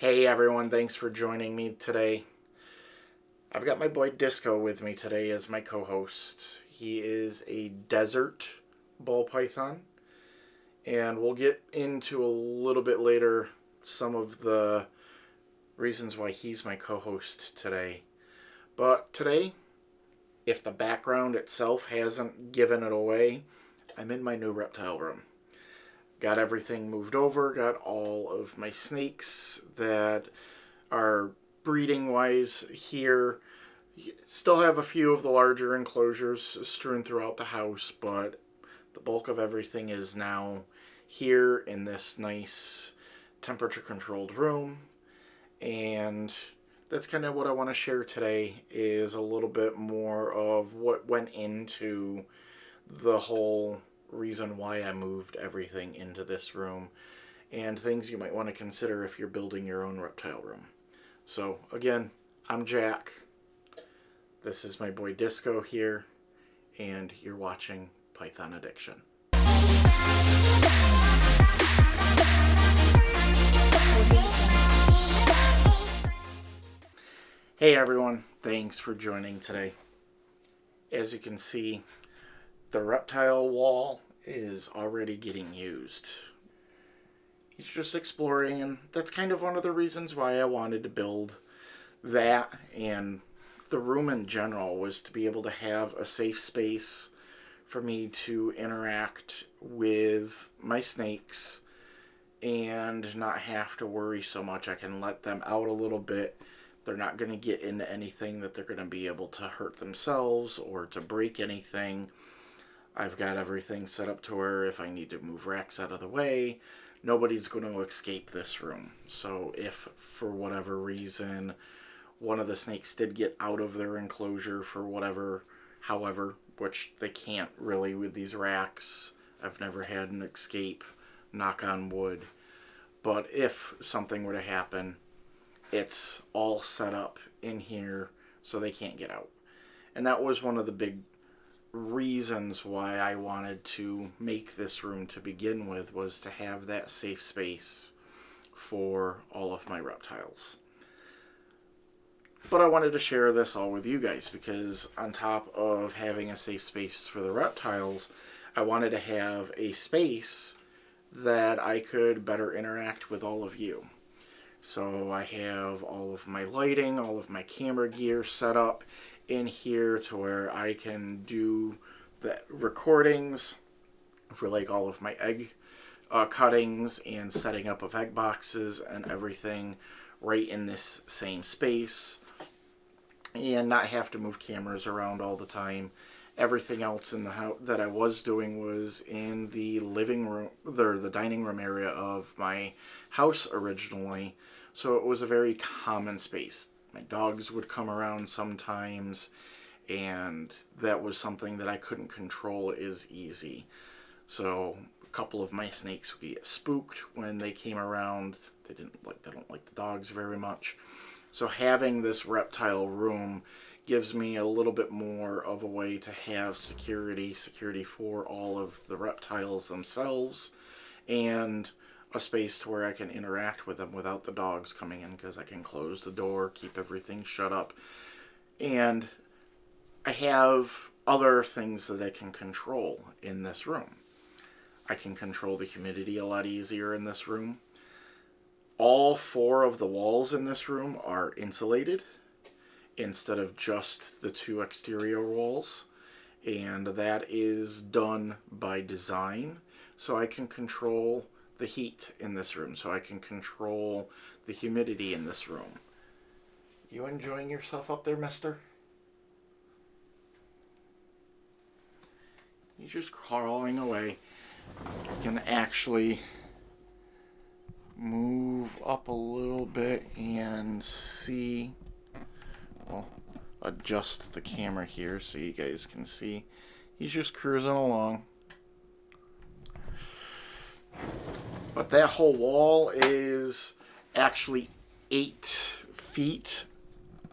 Hey everyone, thanks for joining me today. I've got my boy Disco with me today as my co-host. He is a desert ball python, and we'll get into a little bit later some of the reasons why he's my co-host today. But today, if the background itself hasn't given it away, I'm in my new reptile room. Got everything moved over, got all of my snakes that are breeding wise here. Still have a few of the larger enclosures strewn throughout the house, but the bulk of everything is now here in this nice temperature controlled room. And that's kind of what I want to share today, is a little bit more of what went into the whole reason why I moved everything into this room, and things you might want to consider if you're building your own reptile room. So again, I'm Jack. This is my boy Disco here, and you're watching Python Addiction. Hey everyone, thanks for joining today. As you can see, the reptile wall is already getting used. He's just exploring, and that's kind of one of the reasons why I wanted to build that, and the room in general was to be able to have a safe space for me to interact with my snakes and not have to worry so much. I can let them out a little bit. They're not going to get into anything that they're going to be able to hurt themselves or to break anything. I've got everything set up to where if I need to move racks out of the way, nobody's going to escape this room. So if for whatever reason one of the snakes did get out of their enclosure for however, which they can't really with these racks. I've never had an escape, knock on wood. But if something were to happen, it's all set up in here so they can't get out. And that was one of the big reasons why I wanted to make this room to begin with, was to have that safe space for all of my reptiles. But I wanted to share this all with you guys because on top of having a safe space for the reptiles, I wanted to have a space that I could better interact with all of you. So I have all of my lighting, all of my camera gear set up in here to where I can do the recordings for like all of my egg cuttings and setting up of egg boxes and everything right in this same space, and not have to move cameras around all the time. Everything else in the house that I was doing was in the living room, the dining room area of my house originally, so it was a very common space. My dogs would come around sometimes, and that was something that I couldn't control as easy. So a couple of my snakes would get spooked when they came around. They don't like the dogs very much. So having this reptile room gives me a little bit more of a way to have security for all of the reptiles themselves, and a space to where I can interact with them without the dogs coming in, because I can close the door, keep everything shut up. And I have other things that I can control in this room. I can control the humidity a lot easier in this room. All 4 of the walls in this room are insulated instead of just the 2 exterior walls, and that is done by design, so I can control the heat in this room, so I can control the humidity in this room. You enjoying yourself up there, mister? He's just crawling away. You can actually move up a little bit and see. Well, adjust the camera here so you guys can see. He's just cruising along. But that whole wall is actually 8 feet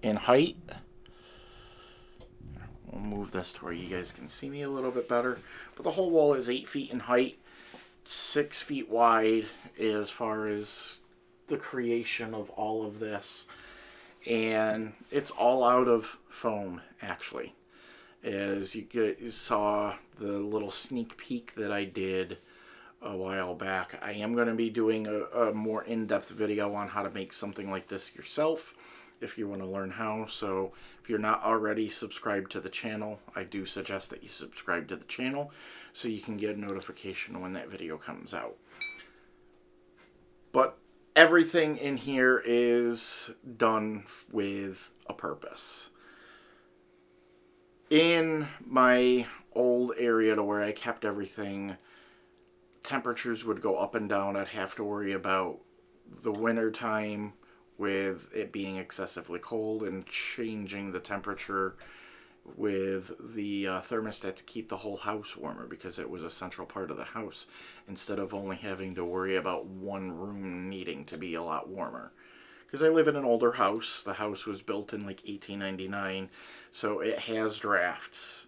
in height. We'll move this to where you guys can see me a little bit better. But the whole wall is 8 feet in height, 6 feet wide as far as the creation of all of this. And it's all out of foam, actually. As you saw the little sneak peek that I did a while back, I am going to be doing a more in-depth video on how to make something like this yourself, if you want to learn how. So if you're not already subscribed to the channel, I do suggest that you subscribe to the channel so you can get a notification when that video comes out. But everything in here is done with a purpose. In my old area to where I kept everything, temperatures would go up and down. I'd have to worry about the winter time with it being excessively cold and changing the temperature with the thermostat to keep the whole house warmer, because it was a central part of the house, instead of only having to worry about one room needing to be a lot warmer. Because I live in an older house. The house was built in like 1899, so it has drafts.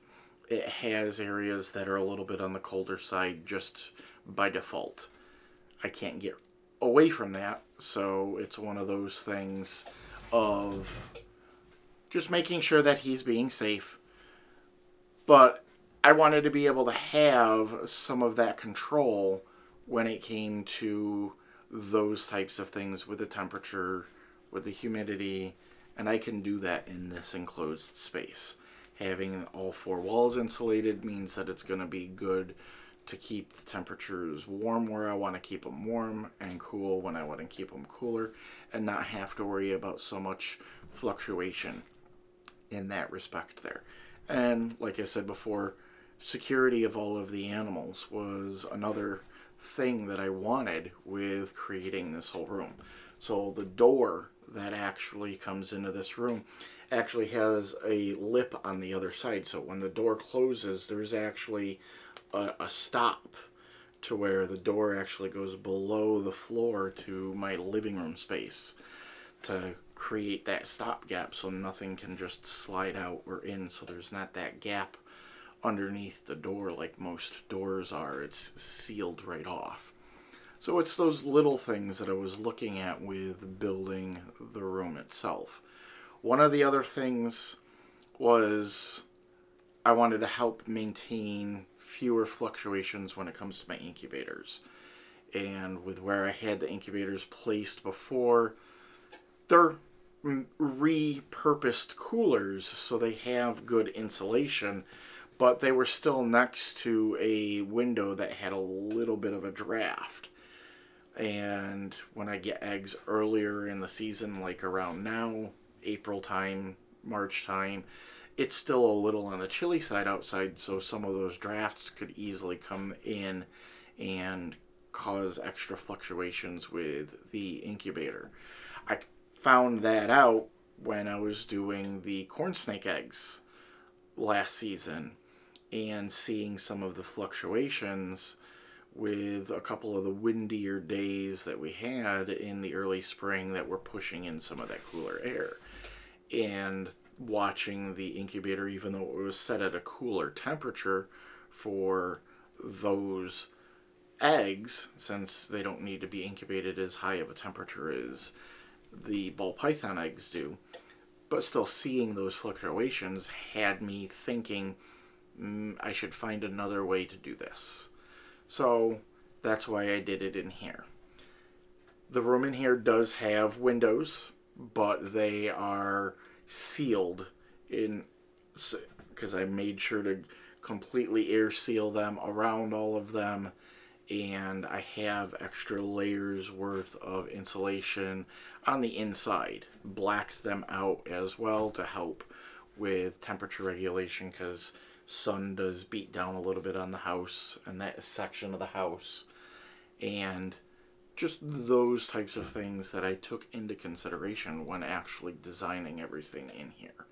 It has areas that are a little bit on the colder side just by default. I can't get away from that, so it's one of those things of just making sure that he's being safe. But I wanted to be able to have some of that control when it came to those types of things with the temperature, with the humidity, and I can do that in this enclosed space. Having all four walls insulated means that it's going to be good to keep the temperatures warm where I want to keep them warm, and cool when I want to keep them cooler, and not have to worry about so much fluctuation in that respect there. And like I said before, security of all of the animals was another thing that I wanted with creating this whole room. So the door that actually comes into this room actually has a lip on the other side, so when the door closes, there's actually a stop to where the door actually goes below the floor to my living room space to create that stopgap, so nothing can just slide out or in, so there's not that gap underneath the door like most doors are. It's sealed right off. So it's those little things that I was looking at with building the room itself. One of the other things was I wanted to help maintain fewer fluctuations when it comes to my incubators. And with where I had the incubators placed before, they're repurposed coolers, so they have good insulation, but they were still next to a window that had a little bit of a draft. And when I get eggs earlier in the season, like around now, April time, March time, it's still a little on the chilly side outside, so some of those drafts could easily come in and cause extra fluctuations with the incubator. I found that out when I was doing the corn snake eggs last season and seeing some of the fluctuations with a couple of the windier days that we had in the early spring that were pushing in some of that cooler air. And watching the incubator, even though it was set at a cooler temperature for those eggs, since they don't need to be incubated as high of a temperature as the ball python eggs do, but still seeing those fluctuations had me thinking I should find another way to do this. So that's why I did it in here. The room in here does have windows, but they are sealed in, because I made sure to completely air seal them around all of them, and I have extra layers worth of insulation on the inside. Blacked them out as well to help with temperature regulation, because sun does beat down a little bit on the house and that section of the house. And just those types of things that I took into consideration when actually designing everything in here.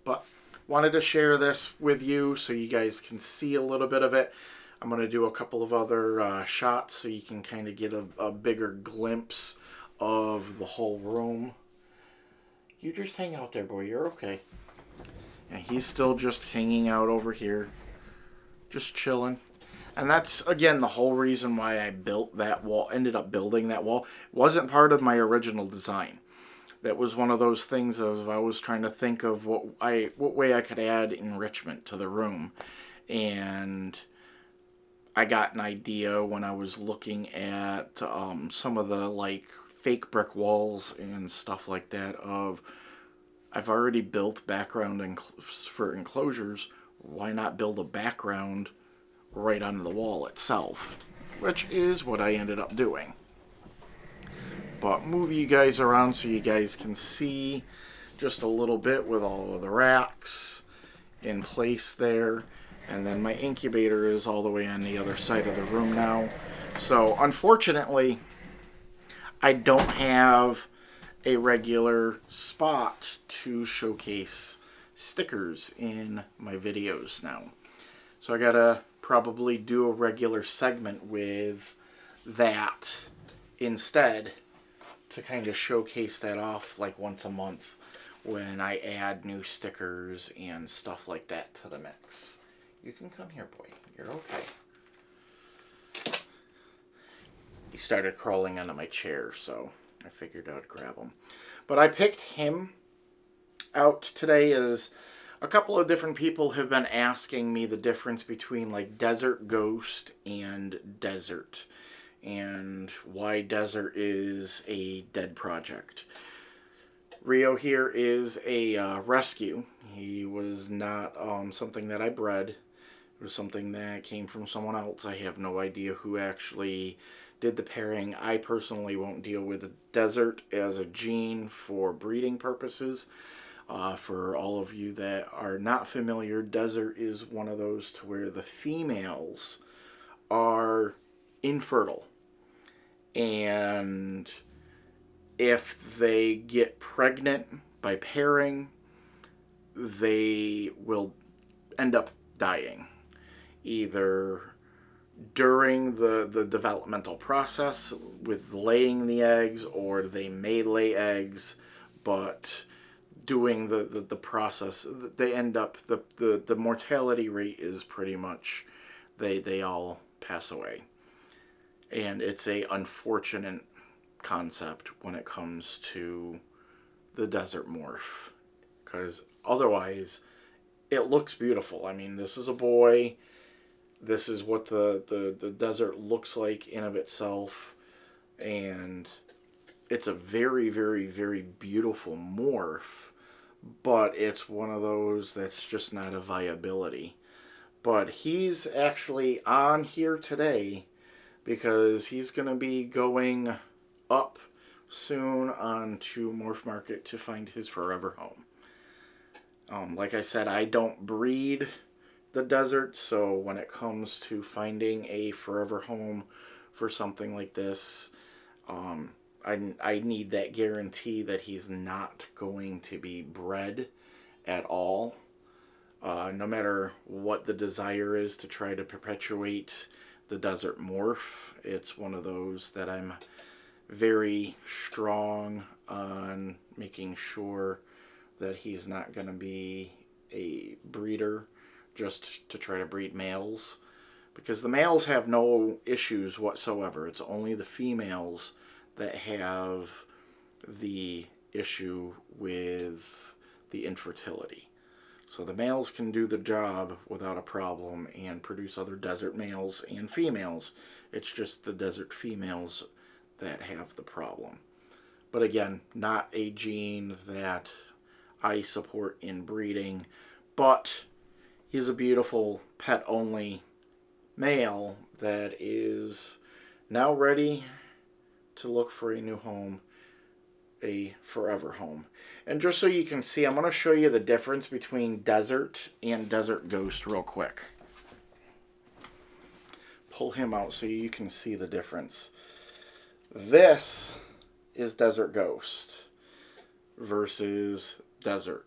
But wanted to share this with you so you guys can see a little bit of it. I'm going to do a couple of other shots so you can kind of get a bigger glimpse of the whole room. You just hang out there, boy. You're okay. And he's still just hanging out over here. Just chilling. And that's, again, the whole reason why I built that wall, ended up building that wall. It wasn't part of my original design. That was one of those things of I was trying to think of what way I could add enrichment to the room. And I got an idea when I was looking at some of the like fake brick walls and stuff like that of I've already built background for enclosures. Why not build a background right on the wall itself? Which is what I ended up doing. But move you guys around so you guys can see just a little bit with all of the racks in place there. And then my incubator is all the way on the other side of the room now. So unfortunately, I don't have a regular spot to showcase stickers in my videos now. So I gotta probably do a regular segment with that instead to kind of showcase that off like once a month when I add new stickers and stuff like that to the mix. You can come here, boy. You're okay. He started crawling onto my chair, so I figured I'd grab him. But I picked him out today as a couple of different people have been asking me the difference between like Desert Ghost and Desert, and why Desert is a dead project. Rio here is a rescue. He was not something that I bred. It was something that came from someone else. I have no idea who actually did the pairing. I personally won't deal with the Desert as a gene for breeding purposes. For all of you that are not familiar, Desert is one of those to where the females are infertile. And if they get pregnant by pairing, they will end up dying. Either during the developmental process with laying the eggs, or they may lay eggs, but doing the process, they end up, the mortality rate is pretty much, they all pass away. And it's a unfortunate concept when it comes to the desert morph, because otherwise it looks beautiful. I mean, this is a boy. This is what the desert looks like in of itself, and it's a very, very, very beautiful morph, but it's one of those that's just not a viability. But he's actually on here today because he's going to be going up soon onto Morph Market to find his forever home. Like I said, I don't breed the desert, so when it comes to finding a forever home for something like this, I need that guarantee that he's not going to be bred at all. No matter what the desire is to try to perpetuate the desert morph, it's one of those that I'm very strong on making sure that he's not going to be a breeder just to try to breed males, because the males have no issues whatsoever. It's only the females that have the issue with the infertility. So the males can do the job without a problem and produce other desert males and females. It's just the desert females that have the problem. But again, not a gene that I support in breeding, but he's a beautiful pet-only male that is now ready to look for a new home, a forever home. And just so you can see, I'm going to show you the difference between Desert and Desert Ghost real quick. Pull him out so you can see the difference. This is Desert Ghost versus Desert.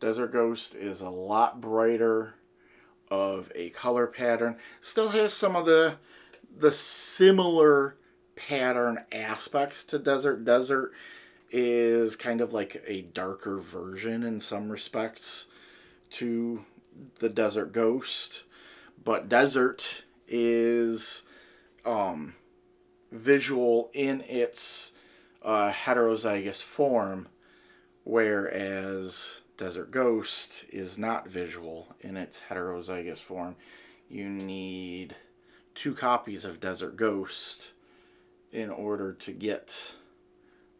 Desert Ghost is a lot brighter of a color pattern. Still has some of the similar pattern aspects to Desert. Desert is kind of like a darker version in some respects to the Desert Ghost, but Desert is visual in its heterozygous form, whereas Desert Ghost is not visual in its heterozygous form. You need 2 copies of Desert Ghost in order to get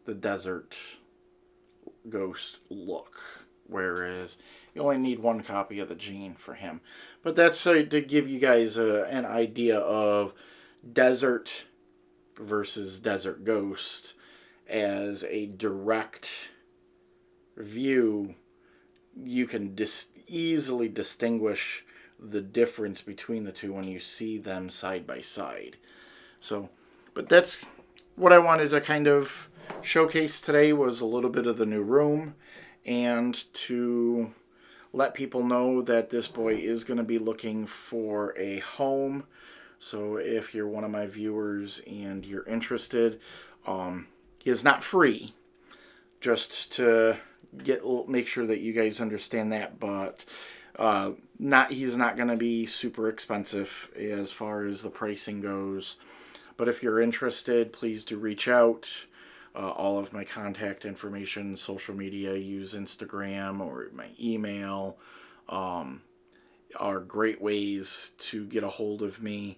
the Desert Ghost look, whereas you only need 1 copy of the gene for him. But that's to give you guys an idea of Desert versus Desert Ghost as a direct view. You can easily distinguish the difference between the two when you see them side by side. So, but that's what I wanted to kind of showcase today, was a little bit of the new room, and to let people know that this boy is going to be looking for a home. So if you're one of my viewers and you're interested, he is not free, just to make sure that you guys understand that, but he's not going to be super expensive as far as the pricing goes. But if you're interested, please do reach out. All of my contact information, social media, use Instagram or my email, are great ways to get a hold of me.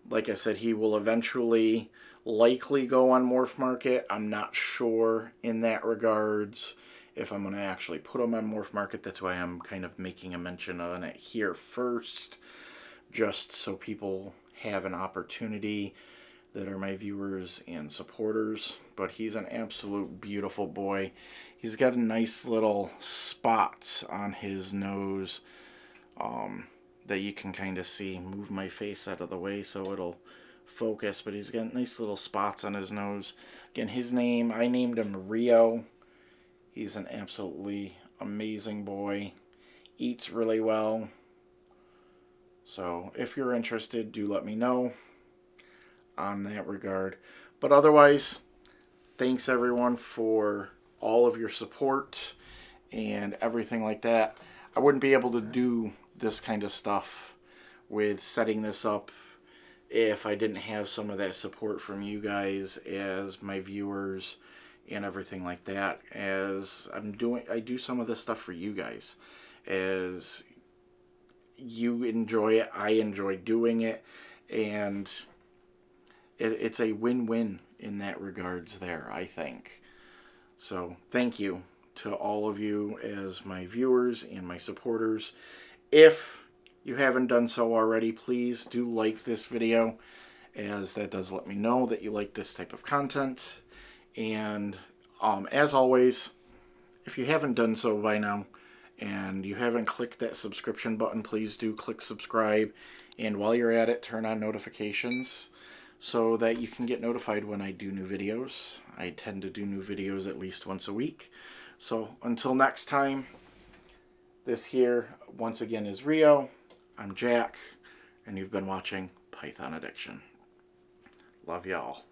Like I said, he will eventually likely go on Morph Market. I'm not sure in that regards if I'm going to actually put him on Morph Market. That's why I'm kind of making a mention on it here first, just so people have an opportunity that are my viewers and supporters. But he's an absolute beautiful boy. He's got a nice little spots on his nose that you can kind of see. Move my face out of the way so it'll focus, but he's got nice little spots on his nose. Again, his name, I named him Rio. He's an absolutely amazing boy. Eats really well. So if you're interested, do let me know on that regard. But otherwise, thanks everyone for all of your support and everything like that. I wouldn't be able to do this kind of stuff with setting this up if I didn't have some of that support from you guys as my viewers and everything like that. As I do some of this stuff for you guys. As you enjoy it, I enjoy doing it, and it's a win-win in that regards there, I think. So thank you to all of you as my viewers and my supporters. If you haven't done so already, please do like this video, as that does let me know that you like this type of content. And as always, if you haven't done so by now and you haven't clicked that subscription button, please do click subscribe, and while you're at it, turn on notifications so that you can get notified when I do new videos. I tend to do new videos at least once a week. So until next time, this here once again is Rio. I'm Jack, and you've been watching Python Addiction. Love y'all.